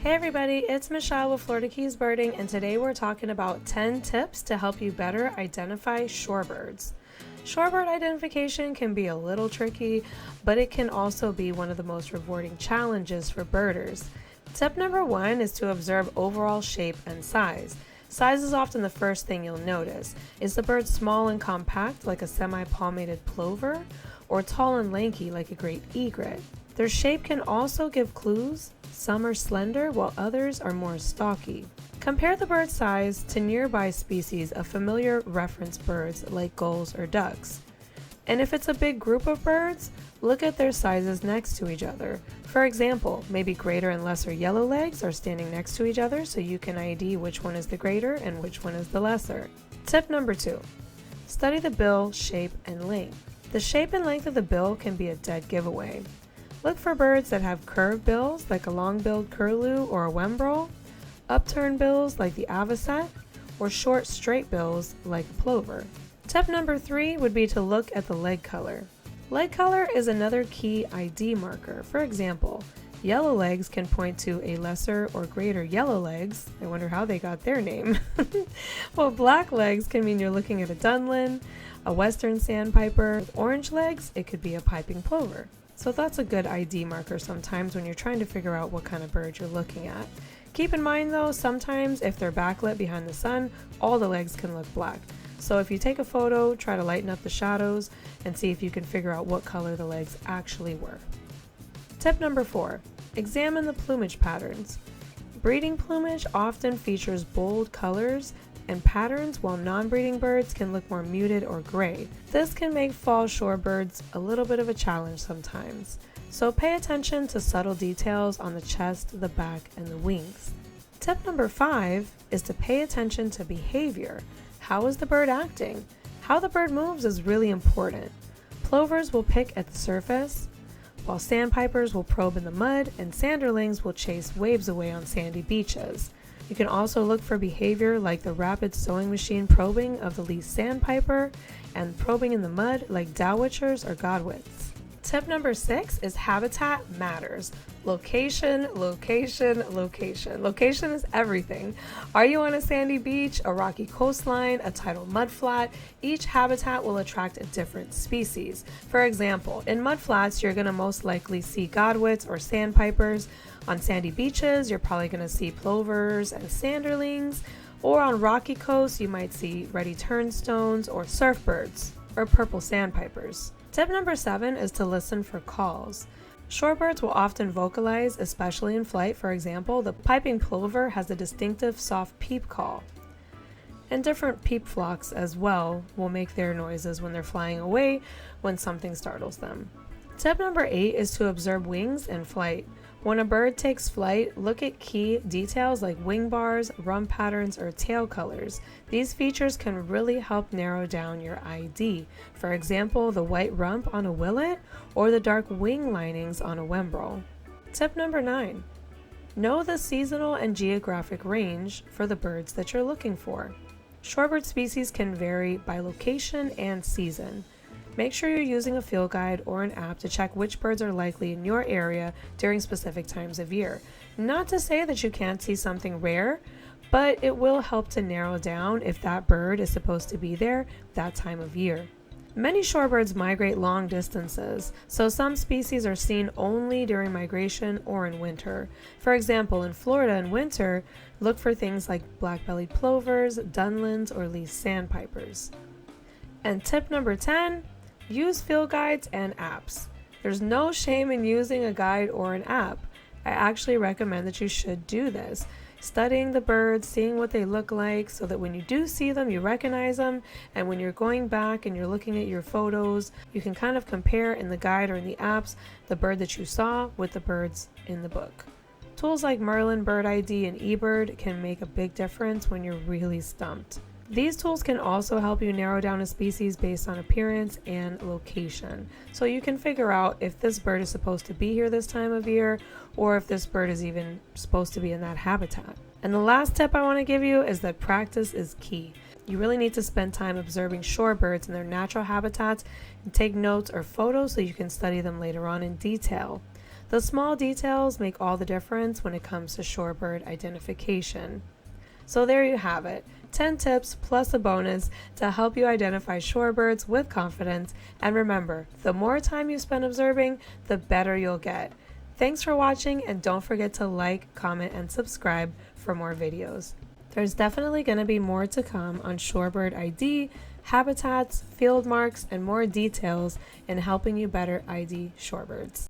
Hey everybody, it's Michelle with Florida Keys Birding, and today we're talking about 10 tips to help you better identify shorebirds. Shorebird identification can be a little tricky, but it can also be one of the most rewarding challenges for birders. Tip number 1 is to observe overall shape and size. Size is often the first thing you'll notice. Is the bird small and compact like a semi-palmated plover, or tall and lanky like a great egret? Their shape can also give clues. Some are slender while others are more stocky. Compare the bird size to nearby species of familiar reference birds like gulls or ducks. And if it's a big group of birds, look at their sizes next to each other. For example, maybe greater and lesser yellowlegs are standing next to each other so you can ID which one is the greater and which one is the lesser. Tip number 2. Study the bill, shape, and length. The shape and length of the bill can be a dead giveaway. Look for birds that have curved bills like a long-billed curlew or a wembrel, upturned bills like the avocet, or short straight bills like a plover. Tip number 3 would be to look at the leg color. Leg color is another key ID marker. For example, yellow legs can point to a lesser or greater yellow legs. I wonder how they got their name. Well, black legs can mean you're looking at a dunlin, a western sandpiper. With orange legs, it could be a piping plover. So that's a good ID marker sometimes when you're trying to figure out what kind of bird you're looking at. Keep in mind though, sometimes if they're backlit behind the sun, all the legs can look black. So if you take a photo, try to lighten up the shadows and see if you can figure out what color the legs actually were. Tip number 4, examine the plumage patterns. Breeding plumage often features bold colors and patterns, while non-breeding birds can look more muted or gray. This can make fall shorebirds a little bit of a challenge sometimes. So pay attention to subtle details on the chest, the back, and the wings. Tip number 5 is to pay attention to behavior. How is the bird acting? How the bird moves is really important. Plovers will pick at the surface, while sandpipers will probe in the mud, and sanderlings will chase waves away on sandy beaches. You can also look for behavior like the rapid sewing machine probing of the least sandpiper and probing in the mud like dowitchers or godwits. Tip number 6 is habitat matters. Location, location, location. Location is everything. Are you on a sandy beach, a rocky coastline, a tidal mudflat? Each habitat will attract a different species. For example, in mudflats, you're going to most likely see godwits or sandpipers. On sandy beaches, you're probably going to see plovers and sanderlings. Or on rocky coasts, you might see reddy turnstones or surfbirds or purple sandpipers. Tip number 7 is to listen for calls. Shorebirds will often vocalize, especially in flight. For example, the piping plover has a distinctive soft peep call. And different peep flocks as well will make their noises when they're flying away when something startles them. Tip number 8 is to observe wings in flight. When a bird takes flight, look at key details like wing bars, rump patterns, or tail colors. These features can really help narrow down your ID. For example, the white rump on a willet or the dark wing linings on a wembrel. Tip number 9. Know the seasonal and geographic range for the birds that you're looking for. Shorebird species can vary by location and season. Make sure you're using a field guide or an app to check which birds are likely in your area during specific times of year. Not to say that you can't see something rare, but it will help to narrow down if that bird is supposed to be there that time of year. Many shorebirds migrate long distances, so some species are seen only during migration or in winter. For example, in Florida in winter, look for things like black-bellied plovers, dunlins, or least sandpipers. And tip number 10, use field guides and apps. There's no shame in using a guide or an app. I actually recommend that you should do this. Studying the birds, seeing what they look like so that when you do see them, you recognize them, and when you're going back and you're looking at your photos, you can kind of compare in the guide or in the apps the bird that you saw with the birds in the book. Tools like Merlin, Bird ID, and eBird can make a big difference when you're really stumped. These tools can also help you narrow down a species based on appearance and location. So you can figure out if this bird is supposed to be here this time of year or if this bird is even supposed to be in that habitat. And the last tip I want to give you is that practice is key. You really need to spend time observing shorebirds in their natural habitats and take notes or photos so you can study them later on in detail. The small details make all the difference when it comes to shorebird identification. So there you have it, 10 tips plus a bonus to help you identify shorebirds with confidence. And remember, the more time you spend observing, the better you'll get. Thanks for watching, and don't forget to like, comment, and subscribe for more videos. There's definitely going to be more to come on shorebird ID, habitats, field marks, and more details in helping you better ID shorebirds.